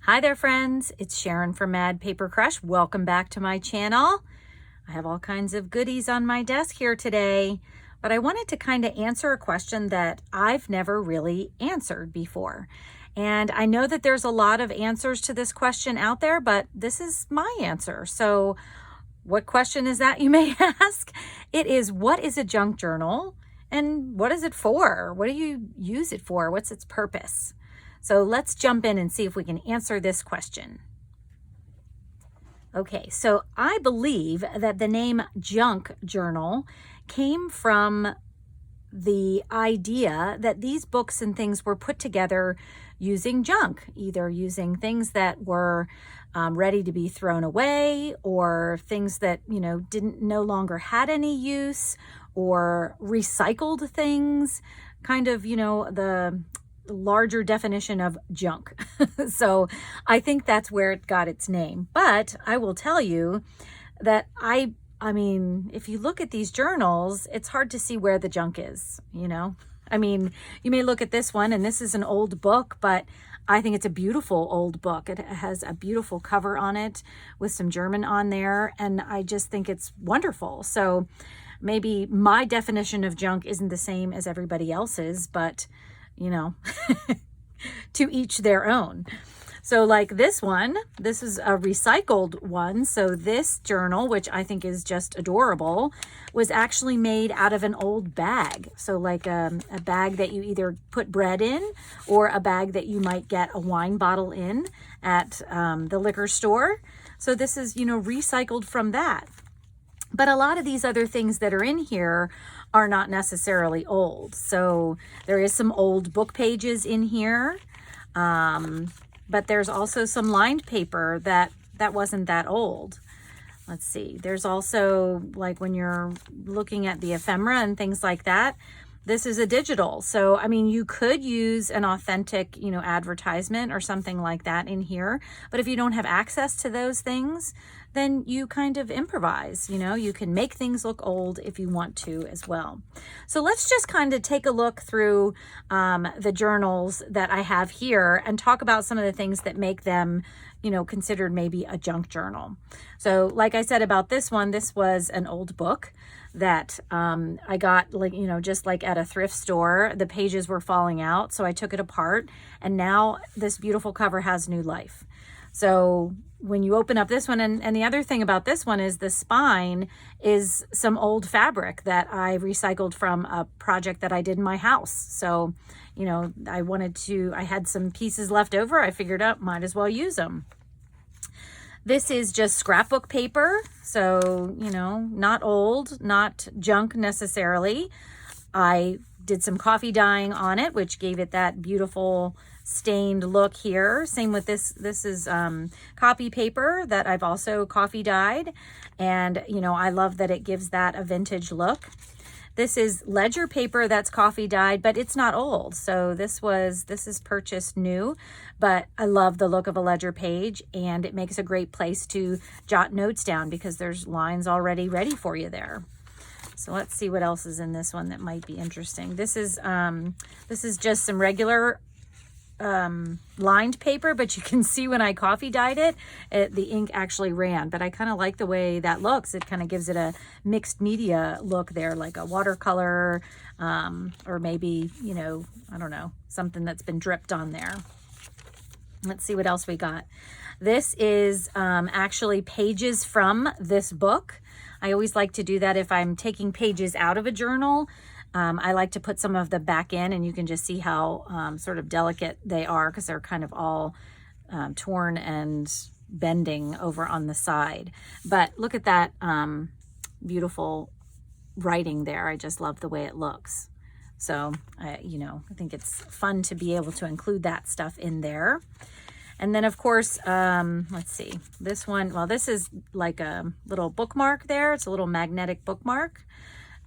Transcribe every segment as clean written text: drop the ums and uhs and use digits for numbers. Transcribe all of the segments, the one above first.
Hi there, friends. It's Sharon from Mad Paper Crush. Welcome back to my channel. I have all kinds of goodies on my desk here today, but I wanted to kind of answer a question that I've never really answered before. And I know that there's a lot of answers to this question out there, but this is my answer. So what question is that, you may ask? It is, what is a junk journal and what is it for? What do you use it for? What's its purpose? So let's jump in and see if we can answer this question. Okay, so I believe that the name junk journal came from the idea that these books and things were put together using junk, either using things that were ready to be thrown away, or things that, didn't no longer had any use, or recycled things, kind of, the larger definition of junk. So I think that's where it got its name. But I will tell you that I mean, if you look at these journals, it's hard to see where the junk is, I mean, you may look at this one, and this is an old book, but I think it's a beautiful old book. It has a beautiful cover on it with some German on there, and I just think it's wonderful. So maybe my definition of junk isn't the same as everybody else's, but to each their own. So like this one, this is a recycled one. So this journal, which I think is just adorable, was actually made out of an old bag. So like a bag that you either put bread in, or a bag that you might get a wine bottle in at the liquor store. So this is, recycled from that. But a lot of these other things that are in here are not necessarily old. So there is some old book pages in here, but there's also some lined paper that wasn't that old. Let's see, there's also, like when you're looking at the ephemera and things like that, this is a digital. So, I mean, you could use an authentic, advertisement or something like that in here. But if you don't have access to those things, then you kind of improvise, you can make things look old if you want to as well. So let's just kind of take a look through the journals that I have here and talk about some of the things that make them, considered maybe a junk journal. So like I said about this one, this was an old book that I got, just like at a thrift store. The pages were falling out, so I took it apart, and now this beautiful cover has new life. So when you open up this one, and the other thing about this one is the spine is some old fabric that I recycled from a project that I did in my house. So, I had some pieces left over. I figured out might as well use them. This is just scrapbook paper. So, not old, not junk necessarily. I did some coffee dyeing on it, which gave it that beautiful stained look here. Same with this. This is copy paper that I've also coffee dyed. And, I love that it gives that a vintage look. This is ledger paper that's coffee dyed, but it's not old. So this is purchased new, but I love the look of a ledger page, and it makes a great place to jot notes down because there's lines already ready for you there. So let's see what else is in this one that might be interesting. This is just some regular lined paper, but you can see when I coffee dyed it, the ink actually ran, but I kind of like the way that looks. It kind of gives it a mixed media look there, like a watercolor, or maybe, I don't know, something that's been dripped on there. Let's see what else we got. This is actually pages from this book. I always like to do that if I'm taking pages out of a journal. I like to put some of them back in, and you can just see how sort of delicate they are because they're kind of all torn and bending over on the side. But look at that beautiful writing there. I just love the way it looks. So, I think it's fun to be able to include that stuff in there. And then, of course, let's see, this one, well, this is like a little bookmark there. It's a little magnetic bookmark,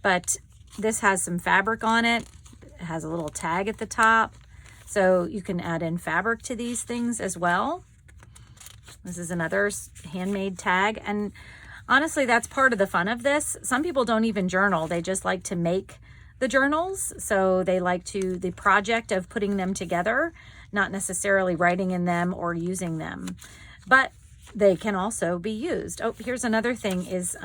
but this has some fabric on it. It has a little tag at the top. So you can add in fabric to these things as well. This is another handmade tag. And honestly, that's part of the fun of this. Some people don't even journal. They just like to make the journals. So they like the project of putting them together not necessarily writing in them or using them, but they can also be used. Oh, here's another thing is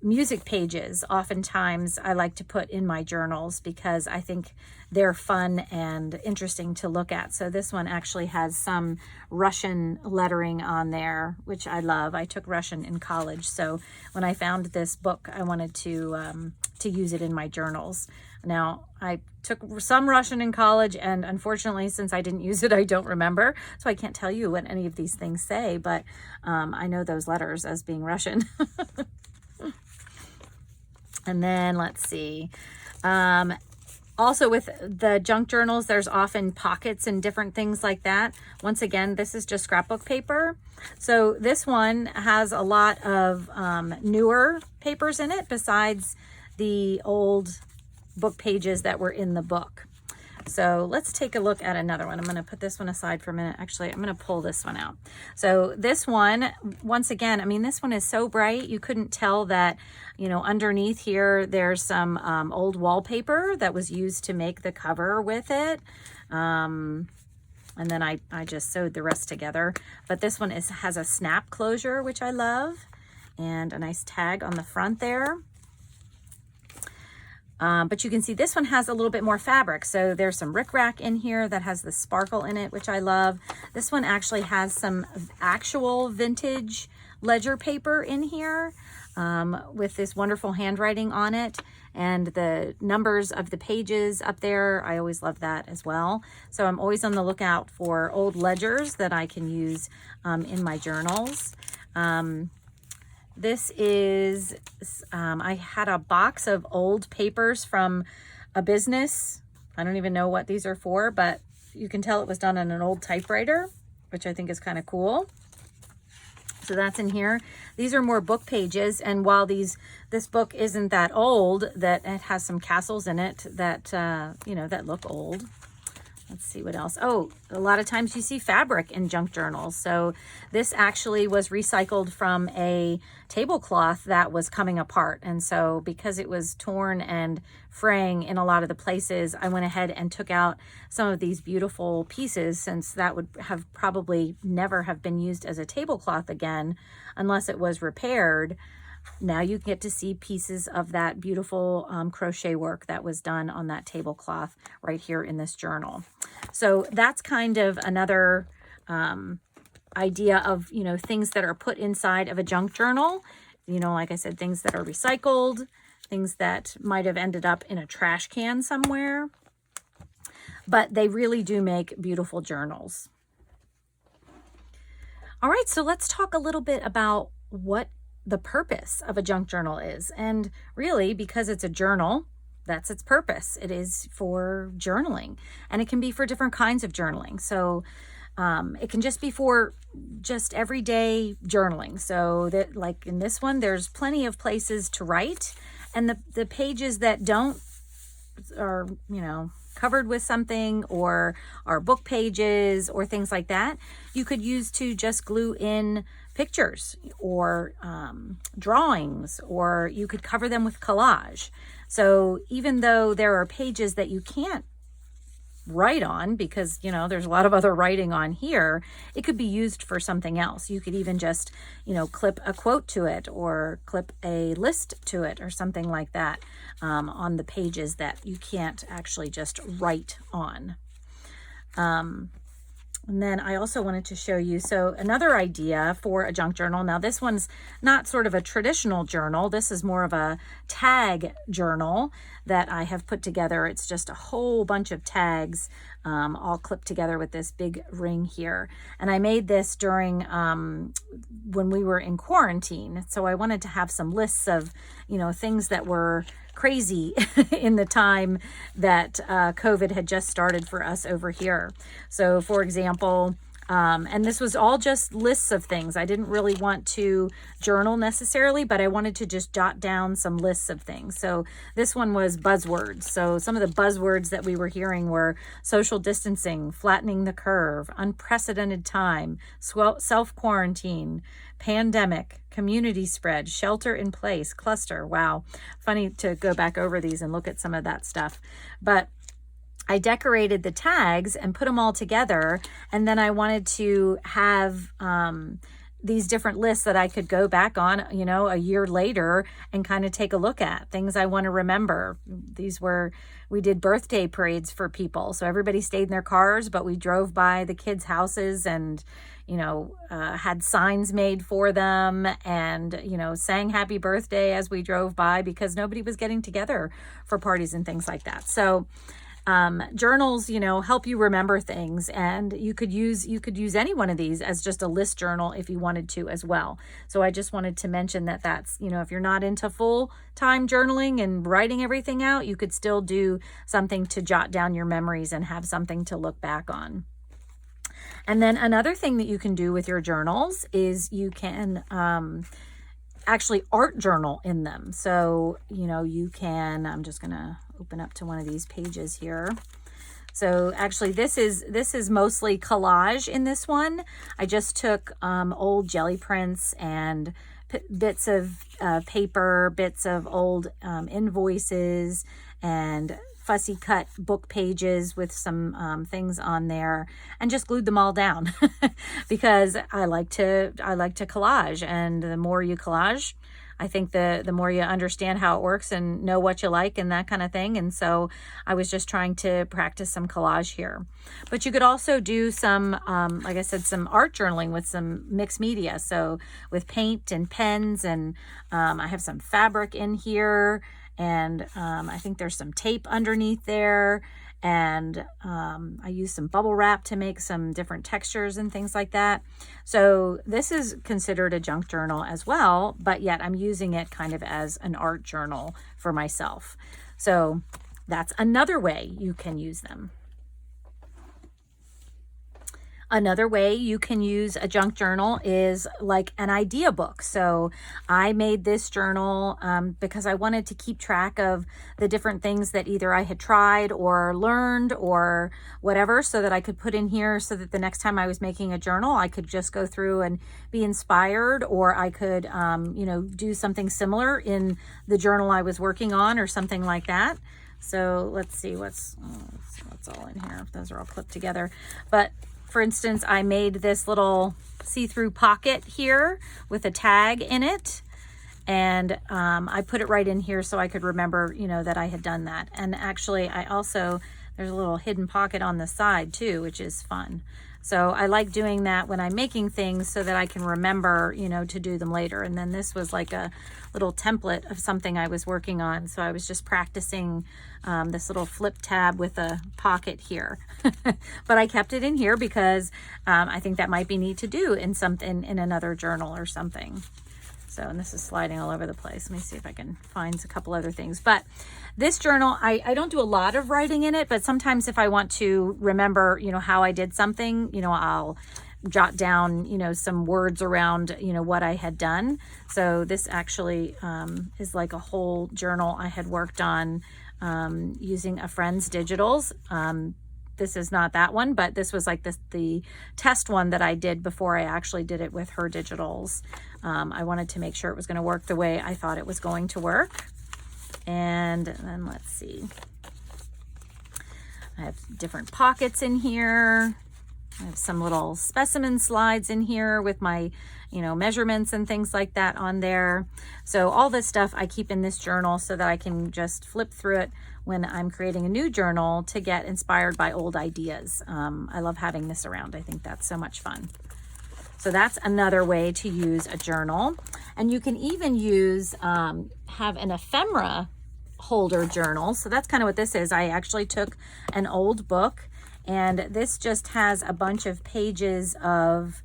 music pages. Oftentimes I like to put in my journals because I think they're fun and interesting to look at. So this one actually has some Russian lettering on there, which I love. I took Russian in college, so when I found this book, I wanted to use it in my journals. Now, I took some Russian in college, and unfortunately, since I didn't use it, I don't remember. So I can't tell you what any of these things say, but I know those letters as being Russian. And then let's see. Also with the junk journals, there's often pockets and different things like that. Once again, this is just scrapbook paper. So this one has a lot of newer papers in it besides the old book pages that were in the book. So let's take a look at another one. I'm going to put this one aside for a minute. Actually, I'm going to pull this one out. So this one, once again, I mean, this one is so bright, you couldn't tell that, you know, underneath here, there's some old wallpaper that was used to make the cover with it. And then I just sewed the rest together. But this one has a snap closure, which I love, and a nice tag on the front there. But you can see this one has a little bit more fabric. So there's some rickrack in here that has the sparkle in it, which I love. This one actually has some actual vintage ledger paper in here with this wonderful handwriting on it. And the numbers of the pages up there, I always love that as well. So I'm always on the lookout for old ledgers that I can use in my journals. This is, I had a box of old papers from a business. I don't even know what these are for, but you can tell it was done on an old typewriter, which I think is kind of cool. So that's in here. These are more book pages. And while this book isn't that old, that it has some castles in it that, you know, that look old. Let's see what else. Oh, a lot of times you see fabric in junk journals. So this actually was recycled from a tablecloth that was coming apart. And so because it was torn and fraying in a lot of the places, I went ahead and took out some of these beautiful pieces, since that would have probably never have been used as a tablecloth again unless it was repaired. Now you get to see pieces of that beautiful crochet work that was done on that tablecloth right here in this journal. So that's kind of another idea of, you know, things that are put inside of a junk journal. You know, like I said, things that are recycled, things that might have ended up in a trash can somewhere. But they really do make beautiful journals. All right, so let's talk a little bit about what the purpose of a junk journal is. And really, because it's a journal, that's its purpose. It is for journaling, and it can be for different kinds of journaling. So it can just be for just everyday journaling. So that, like in this one, there's plenty of places to write, and the pages that don't are, you know, covered with something, or are book pages or things like that, you could use to just glue in pictures or drawings, or you could cover them with collage. So even though there are pages that you can't write on because, you know, there's a lot of other writing on here, it could be used for something else. You could even just, you know, clip a quote to it, or clip a list to it, or something like that on the pages that you can't actually just write on. And then I also wanted to show you, so another idea for a junk journal. Now this one's not sort of a traditional journal. This is more of a tag journal that I have put together. It's just a whole bunch of tags all clipped together with this big ring here. And I made this during when we were in quarantine. So I wanted to have some lists of, you know, things that were crazy in the time that COVID had just started for us over here. So for example, and this was all just lists of things. I didn't really want to journal necessarily, but I wanted to just jot down some lists of things. So this one was buzzwords. So some of the buzzwords that we were hearing were social distancing, flattening the curve, unprecedented time, self-quarantine, pandemic, community spread, shelter in place, cluster. Wow. Funny to go back over these and look at some of that stuff. But I decorated the tags and put them all together. And then I wanted to have these different lists that I could go back on, you know, a year later and kind of take a look at things I want to remember. We did birthday parades for people. So everybody stayed in their cars, but we drove by the kids' houses and, you know, had signs made for them and, you know, sang happy birthday as we drove by because nobody was getting together for parties and things like that. So journals, you know, help you remember things, and you could use any one of these as just a list journal if you wanted to as well. So I just wanted to mention that that's, you know, if you're not into full-time journaling and writing everything out, you could still do something to jot down your memories and have something to look back on. And then another thing that you can do with your journals is you can actually art journal in them. So, you know, you can, I'm just going to open up to one of these pages here. So actually this is mostly collage in this one. I just took old jelly prints and bits of paper, bits of old invoices and fussy cut book pages with some things on there and just glued them all down because I like to collage, and the more you collage, I think the more you understand how it works and know what you like and that kind of thing. And so I was just trying to practice some collage here. But you could also do some, like I said, some art journaling with some mixed media. So with paint and pens, and I have some fabric in here, and I think there's some tape underneath there. And I use some bubble wrap to make some different textures and things like that. So this is considered a junk journal as well, but yet I'm using it kind of as an art journal for myself. So that's another way you can use them. Another way you can use a junk journal is like an idea book. So I made this journal because I wanted to keep track of the different things that either I had tried or learned or whatever, so that I could put in here so that the next time I was making a journal, I could just go through and be inspired, or I could, you know, do something similar in the journal I was working on or something like that. So let's see what's all in here. Those are all clipped together. But for instance, I made this little see-through pocket here with a tag in it. And I put it right in here so I could remember, you know, that I had done that. And actually, there's a little hidden pocket on the side too, which is fun. So I like doing that when I'm making things so that I can remember, you know, to do them later. And then this was like a little template of something I was working on. So I was just practicing this little flip tab with a pocket here. But I kept it in here because I think that might be neat to do in another journal or something. So, and this is sliding all over the place. Let me see if I can find a couple other things. But this journal, I don't do a lot of writing in it, but sometimes if I want to remember, you know, how I did something, you know, I'll jot down, you know, some words around, you know, what I had done. So this actually is like a whole journal I had worked on using a friend's digitals. This is not that one, but this was like the test one that I did before I actually did it with her digitals. I wanted to make sure it was going to work the way I thought it was going to work. And then let's see. I have different pockets in here. I have some little specimen slides in here with my, you know, measurements and things like that on there. So all this stuff I keep in this journal so that I can just flip through it when I'm creating a new journal to get inspired by old ideas. I love having this around. I think that's so much fun. So that's another way to use a journal. And you can even use, have an ephemera holder journal. So that's kind of what this is. I actually took an old book, and this just has a bunch of pages of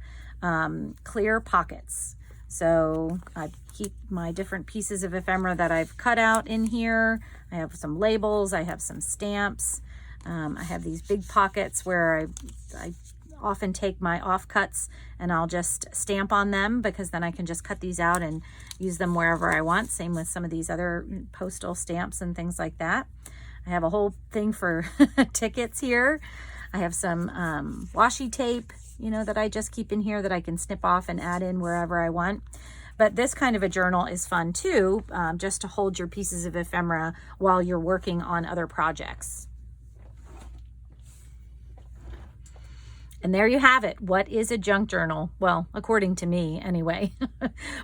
clear pockets. So I keep my different pieces of ephemera that I've cut out in here. I have some labels, I have some stamps. I have these big pockets where I often take my offcuts and I'll just stamp on them, because then I can just cut these out and use them wherever I want. Same with some of these other postal stamps and things like that. I have a whole thing for tickets here. I have some washi tape, you know, that I just keep in here that I can snip off and add in wherever I want. But this kind of a journal is fun too, just to hold your pieces of ephemera while you're working on other projects. And there you have it. What is a junk journal? Well, according to me anyway.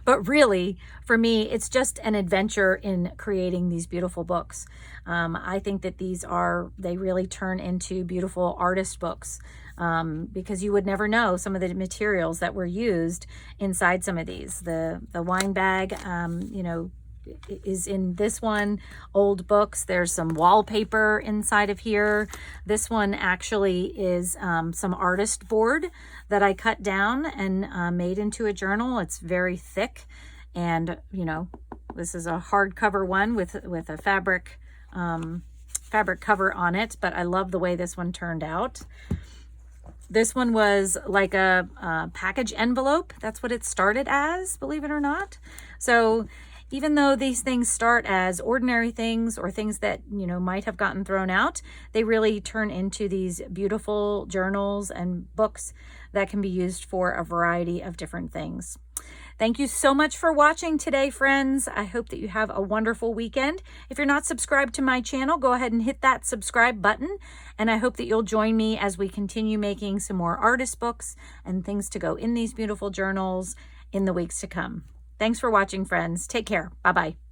But really, for me, it's just an adventure in creating these beautiful books. I think that they really turn into beautiful artist books, because you would never know some of the materials that were used inside some of these. The wine bag, you know, is in this one. Old books, there's some wallpaper inside of here. This one actually is some artist board that I cut down and made into a journal. It's very thick, and you know, this is a hardcover one with a fabric cover on it, but I love the way this one turned out. This one was like a package envelope. That's what it started as, believe it or not. So even though these things start as ordinary things or things that, you know, might have gotten thrown out, they really turn into these beautiful journals and books that can be used for a variety of different things. Thank you so much for watching today, friends. I hope that you have a wonderful weekend. If you're not subscribed to my channel, go ahead and hit that subscribe button. And I hope that you'll join me as we continue making some more artist books and things to go in these beautiful journals in the weeks to come. Thanks for watching, friends. Take care. Bye-bye.